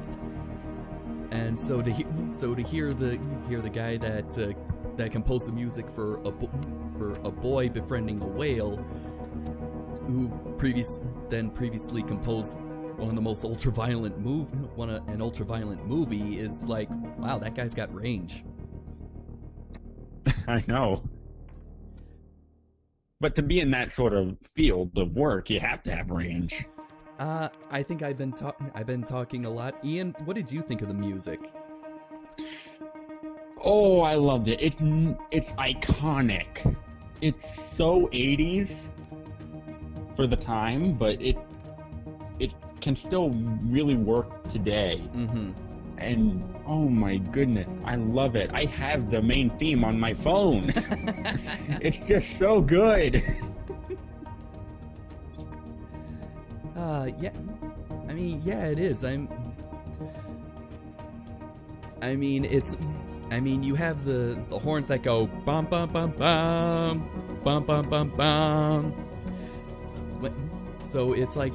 And so to hear the guy that composed the music for a boy befriending a whale, who previously composed an ultra-violent movie, is like, wow, that guy's got range. I know. But to be in that sort of field of work, you have to have range. I think I've been talking a lot. Ian, what did you think of the music? Oh, I loved it. It's iconic. It's so 80s for the time, but it can still really work today. Mm-hmm. And oh my goodness, I love it. I have the main theme on my phone. It's just so good. Yeah. I mean, yeah, it is. You have the horns that go bum bum bum bum bum bum bum bum. So it's like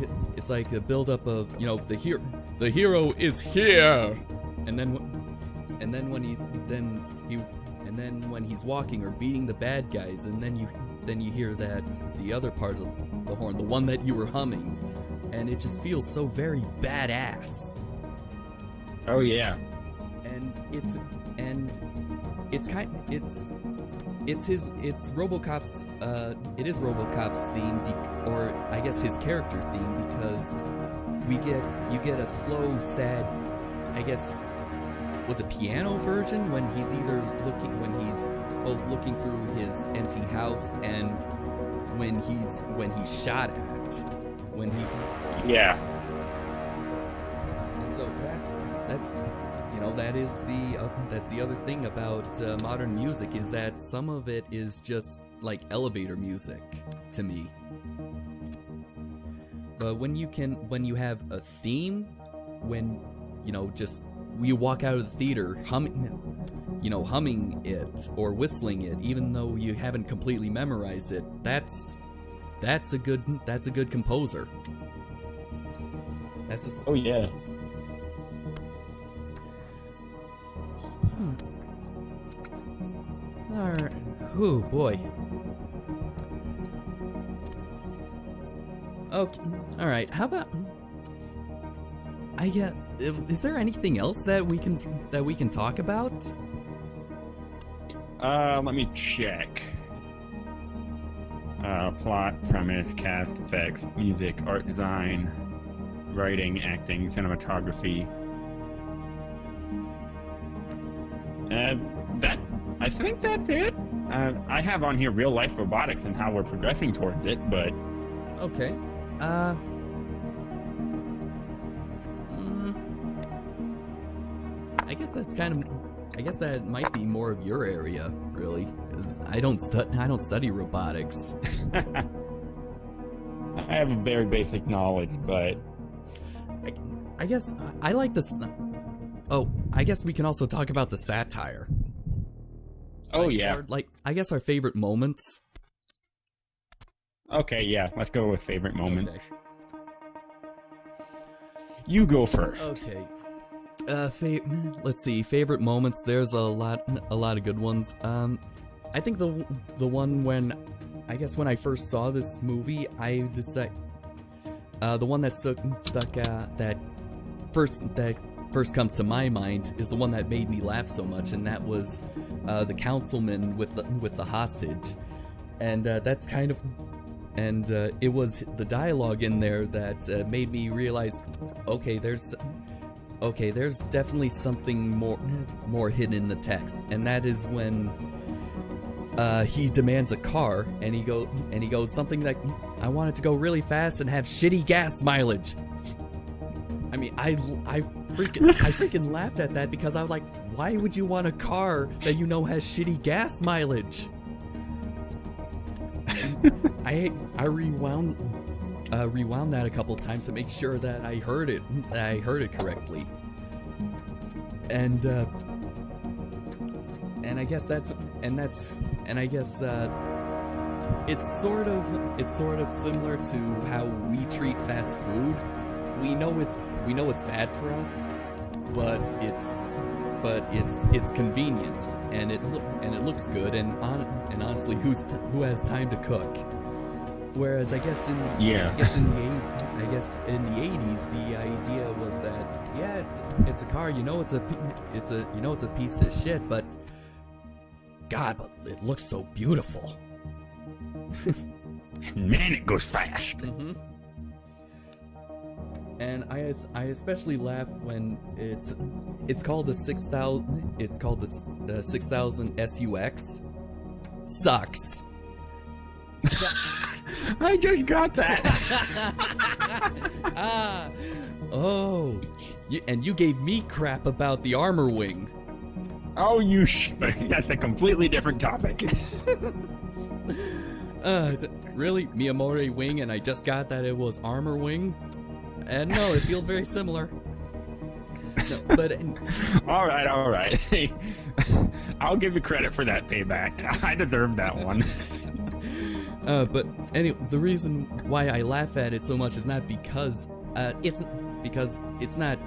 a build-up of, the hero is here, and then when he's walking or beating the bad guys, and then you hear that the other part of the horn, the one that you were humming, and it just feels so very badass. Oh yeah. And it's RoboCop's it is RoboCop's theme, or I guess his character theme, because you get a slow, sad, I guess, was a piano version when he's both looking through his empty house and when he's shot at, yeah. And so that's the other thing about modern music, is that some of it is just like elevator music to me. But when you have a theme, when you walk out of the theater humming, humming it or whistling it, even though you haven't completely memorized it. That's a good composer. Oh yeah. Alright. Oh boy. Okay. Alright, how about is there anything else that we can talk about? Let me check. Plot, premise, cast, effects, music, art design, writing, acting, cinematography. I think that's it. I have on here real life robotics and how we're progressing towards it, but okay. I guess that might be more of your area, really, because I don't study robotics. I have a very basic knowledge, but I guess I like this. Oh, I guess we can also talk about the satire. Oh yeah. Or, I guess our favorite moments. Okay, yeah, let's go with favorite moments. Okay. You go first. Okay. Let's see, favorite moments. There's a lot of good ones. I think the one when I first saw this movie, I decided the one that that first comes to my mind is the one that made me laugh so much, and that was the councilman with the hostage, and that's kind of. And it was the dialogue in there that made me realize, okay, there's definitely something more hidden in the text, and that is when he demands a car, and he goes something like, "I want it to go really fast and have shitty gas mileage." I mean, I freaking laughed at that because I was like, why would you want a car that you know has shitty gas mileage? I rewound that a couple times to make sure that I heard it correctly, and I guess it's sort of similar to how we treat fast food. We know it's bad for us, but it's convenient, and it looks good, and honestly, who has time to cook? Whereas I guess in the 80s, the idea was that it's a car, it's a piece of shit, but God, but it looks so beautiful. Man, it goes fast. Mm-hmm. And I especially laugh when it's called the 6000. It's called the 6000 SUX. Sucks. I just got that. And you gave me crap about the armor wing. Oh, you should. That's a completely different topic. Really, Miyamori wing, and I just got that it was armor wing. And no, it feels very similar. No, but all right. Hey, I'll give you credit for that payback. I deserve that one. But anyway, the reason why I laugh at it so much is not because it's not,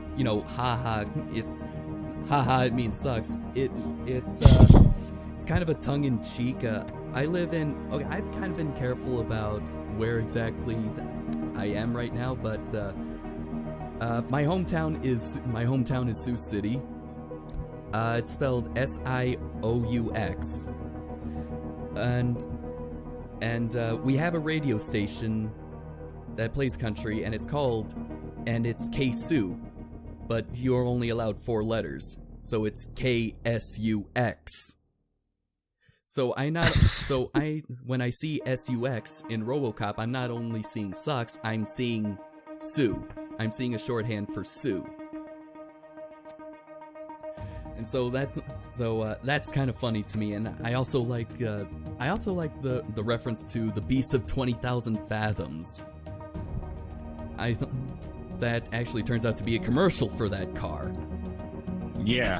haha, it's haha, it means sucks. It's kind of a tongue-in-cheek. I've kind of been careful about where exactly I am right now, but my hometown is Sioux City. It's spelled SIOUX, and we have a radio station that plays country, and it's K-Sioux, but you're only allowed 4 letters, so it's KSUX. So when I see SUX in RoboCop, I'm not only seeing sucks, I'm seeing Sue. I'm seeing a shorthand for Sue. And so that's kind of funny to me, and I also like the reference to the Beast of 20,000 Fathoms. That actually turns out to be a commercial for that car. Yeah.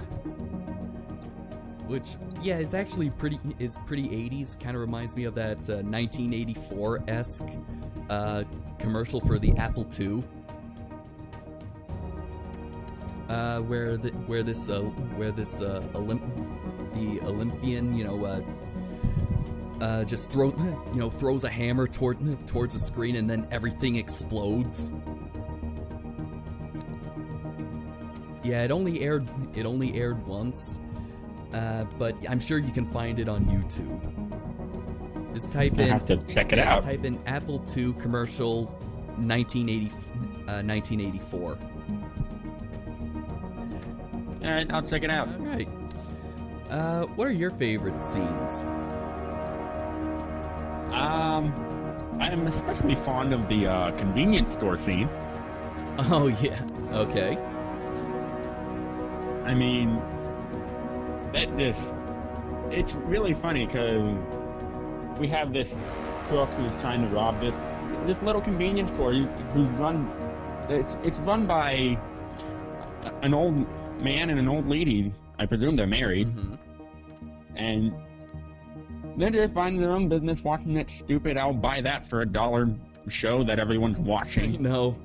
which, yeah, is actually pretty 80s. Kind of reminds me of that 1984-esque commercial for the Apple II, where the Olympian, just throws a hammer towards the screen, and then everything explodes. Yeah, it only aired once, but I'm sure you can find it on YouTube. Just type in. I have to check it out. Just type in Apple II commercial 1984. All right, I'll check it out. All right. What are your favorite scenes? I am especially fond of the convenience store scene. Oh yeah. Okay. I mean, it's really funny because we have this crook who's trying to rob this little convenience store it's run by an old man and an old lady. I presume they're married. Mm-hmm. And they're just minding their own business, watching that stupid "I'll buy that for $1" show that everyone's watching. No.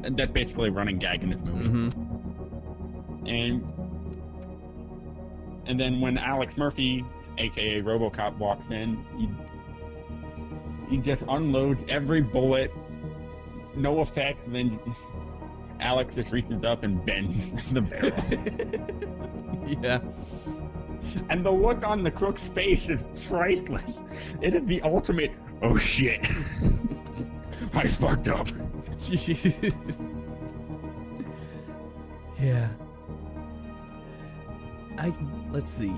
That's basically a running gag in this movie. Mm-hmm. And then when Alex Murphy, aka RoboCop, walks in, he just unloads every bullet, no effect, and then Alex just reaches up and bends the barrel. Yeah. And the look on the crook's face is priceless. It is the ultimate, oh shit, I fucked up. Yeah. Let's see.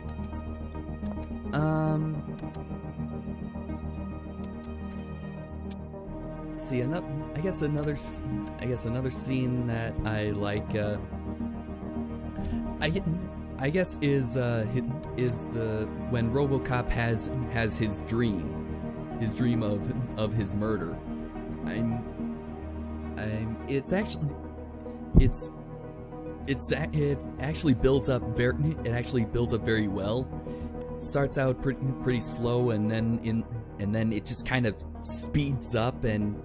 See, I guess another scene that I like. I guess is the when RoboCop has his dream of his murder. It actually builds up very well. It starts out pretty slow, and then it just kind of speeds up, and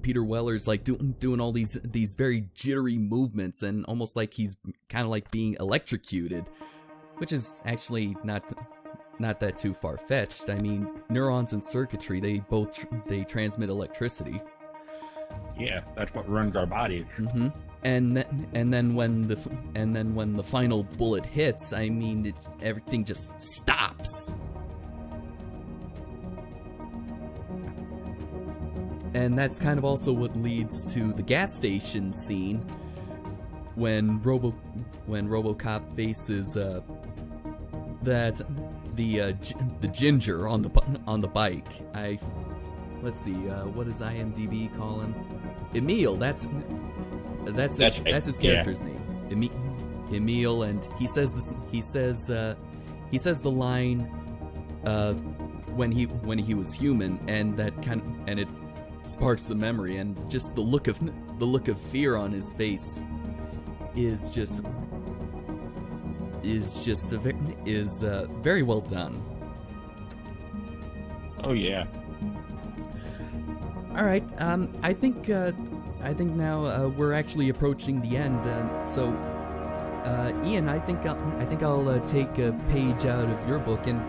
Peter Weller's like doing all these very jittery movements, and almost like he's kind of like being electrocuted, which is actually not that too far-fetched. I mean, neurons and circuitry, they transmit electricity. Yeah, that's what runs our bodies. Mm-hmm. And then when the final bullet hits, I mean, everything just stops. And that's kind of also what leads to the gas station scene when RoboCop faces the ginger on the bike. Let's see, what does IMDb call him? Emil. That's his character's name. Emil, and he says the line when he was human, and it sparks a memory, and just the look of fear on his face is very well done. Oh yeah. All right. I think now we're actually approaching the end. So, Ian, I think I'll take a page out of your book and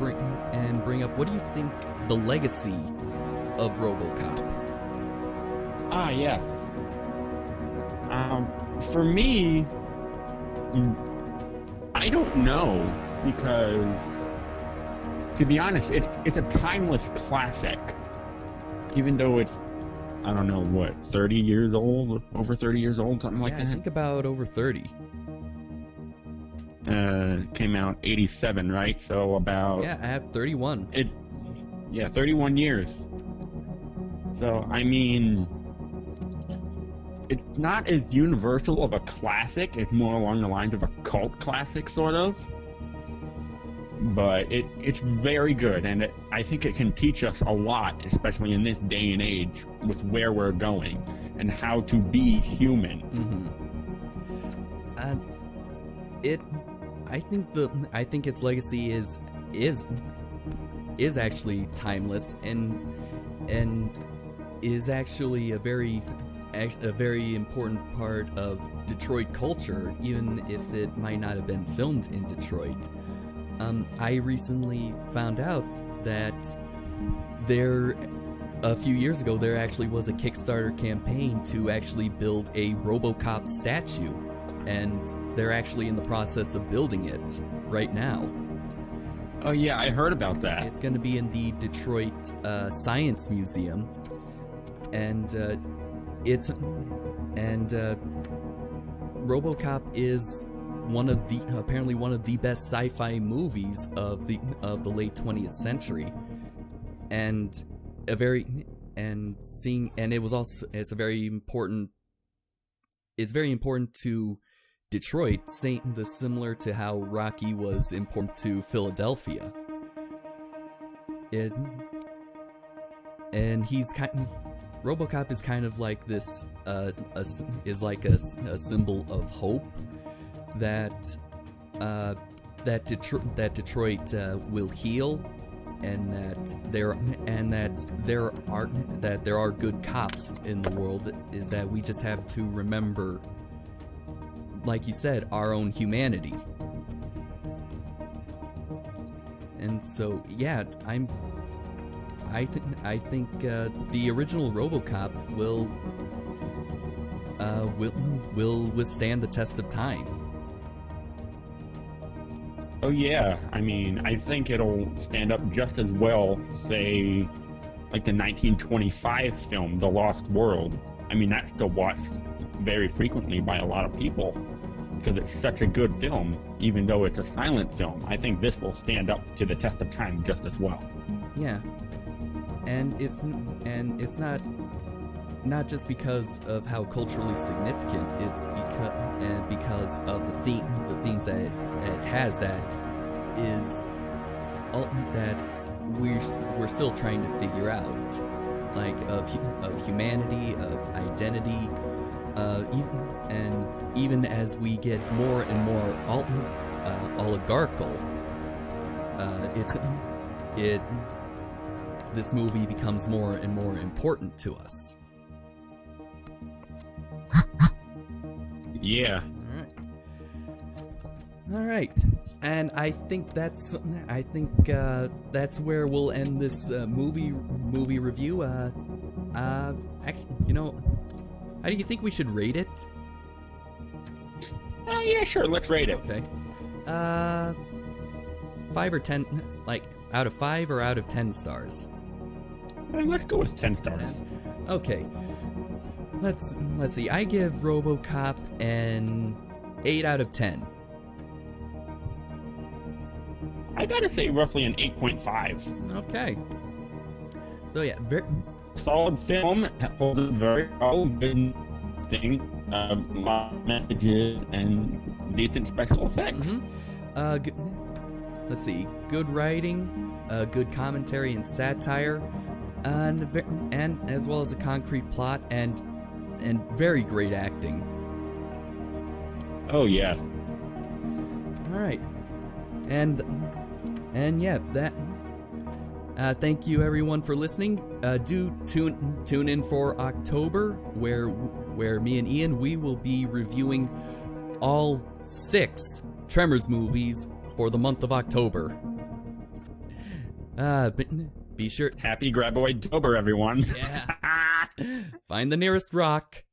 bring up. What do you think the legacy of RoboCop? Ah, yes. For me, I don't know, because to be honest, it's a timeless classic. Even though it's, I don't know, what, 30 years old? Over 30 years old? Something like that? I think about over 30. Came out 87, right? So about... Yeah, I have 31. 31 years. So, I mean... It's not as universal of a classic. It's more along the lines of a cult classic, sort of. But it's very good, and I think it can teach us a lot, especially in this day and age, with where we're going and how to be human. Mm-hmm. it. I think its legacy is actually timeless and is actually a very important part of Detroit culture, even if it might not have been filmed in Detroit. I recently found out that a few years ago, there actually was a Kickstarter campaign to actually build a RoboCop statue, and they're actually in the process of building it right now. Oh yeah, I heard about that. It's going to be in the Detroit Science Museum, and RoboCop is apparently one of the best sci-fi movies of the late 20th century, and it's very important to Detroit, similar to how Rocky was important to Philadelphia. RoboCop is kind of like this, a symbol of hope that Detroit will heal, and that there are good cops in the world. Is that we just have to remember, like you said, our own humanity. And so, yeah, I think the original RoboCop will withstand the test of time. Oh yeah, I mean, I think it'll stand up just as well, say, like the 1925 film, The Lost World. I mean, that's still watched very frequently by a lot of people because it's such a good film, even though it's a silent film. I think this will stand up to the test of time just as well. Yeah, and it's not just because of how culturally significant, it's because of the themes that it has that we're still trying to figure out, like of humanity, of identity, even as we get more and more oligarchical, this movie becomes more and more important to us. Yeah. All right, and I think that's where we'll end this movie review. Actually, how do you think we should rate it? Yeah, sure. Let's rate it. Okay. 5 or 10, like out of 5 or out of 10 stars? Let's go with 10 stars. 10. Okay. Let's see. I give RoboCop an 8 out of 10. I gotta say roughly an 8.5. Okay. So yeah, very solid film. Holds a very well, good thing. Messages and decent special effects. Mm-hmm. Let's see. Good writing, good commentary and satire, and as well as a concrete plot and very great acting. Oh yeah. All right. And yeah, that. Thank you everyone for listening. Do tune in for October, where me and Ian, we will be reviewing all 6 Tremors movies for the month of October. Be sure. Happy Graboid Tober, everyone. Yeah. Find the nearest rock.